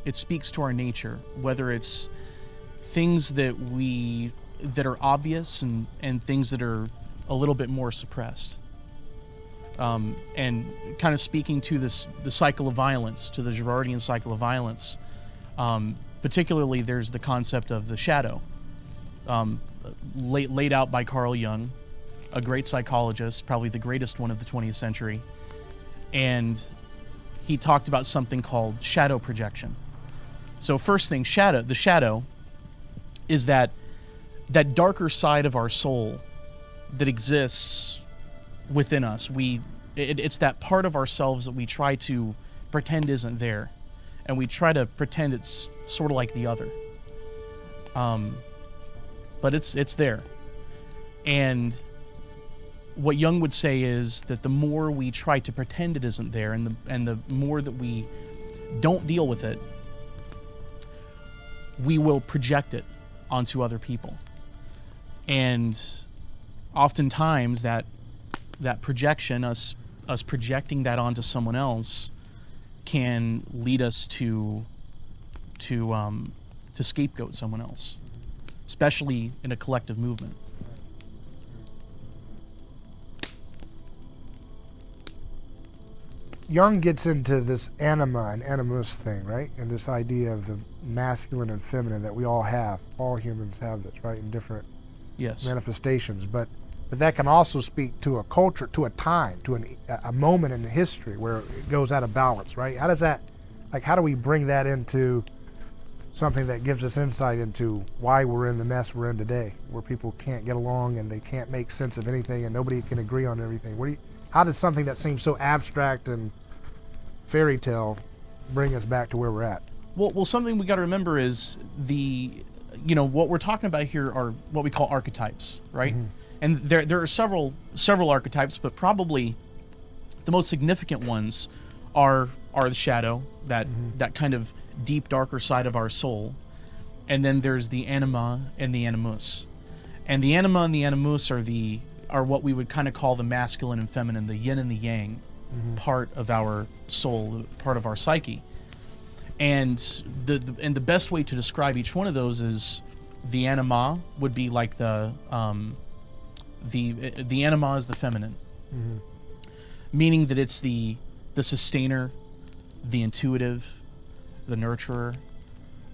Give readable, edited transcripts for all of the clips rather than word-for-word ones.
it speaks to our nature, whether it's things that are obvious and things that are a little bit more suppressed. And kind of speaking to the cycle of violence, to the Girardian cycle of violence, particularly there's the concept of the shadow, laid out by Carl Jung, a great psychologist, probably the greatest one of the 20th century. And he talked about something called shadow projection. So first thing, the shadow is that darker side of our soul that exists within us. It's that part of ourselves that we try to pretend isn't there, and we try to pretend it's sort of like the other. But it's there. And what Jung would say is that the more we try to pretend it isn't there, and the more that we don't deal with it, we will project it onto other people. And oftentimes that projection, us projecting that onto someone else, can lead us to scapegoat someone else, especially in a collective movement. Jung gets into this anima and animus thing, right? And this idea of the masculine and feminine that we all have. All humans have this, right? In different manifestations. But that can also speak to a culture, to a time, to a moment in history where it goes out of balance, right? How does that, how do we bring that into something that gives us insight into why we're in the mess we're in today, where people can't get along and they can't make sense of anything and nobody can agree on everything? How does something that seems so abstract and fairy tale bring us back to where we're at? Well, something we got to remember is what we're talking about here are what we call archetypes, right? Mm-hmm. And there are several archetypes, but probably the most significant ones are the shadow, that kind of deep, darker side of our soul, and then there's the anima and the animus. And the anima and the animus are what we would kind of call the masculine and feminine, the yin and the yang part of our soul, part of our psyche. And the best way to describe each one of those is the anima would be like the anima is the feminine, meaning that it's the sustainer, the intuitive, the nurturer,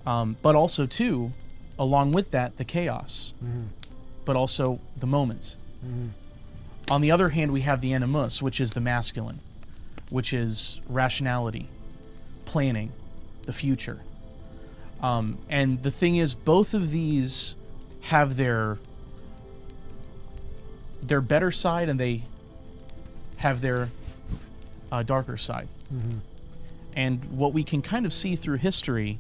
but also too, along with that, the chaos, but also the moment. On the other hand, we have the animus, which is the masculine, which is rationality, planning, the future. And the thing is, both of these have their better side, and they have their darker side. And what we can kind of see through history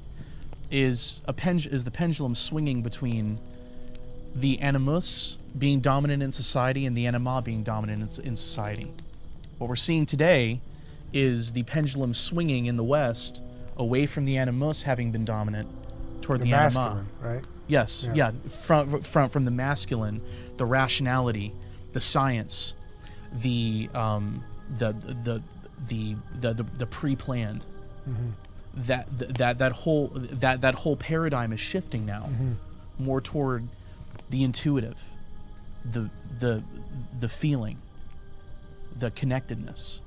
is the pendulum swinging between the animus being dominant in society and the anima being dominant in society. What we're seeing today is the pendulum swinging in the West away from the animus having been dominant toward the anima. Right? Yes, yeah. From the masculine, the rationality, the science, the pre-planned. That whole paradigm is shifting now more toward the intuitive, the feeling, the connectedness.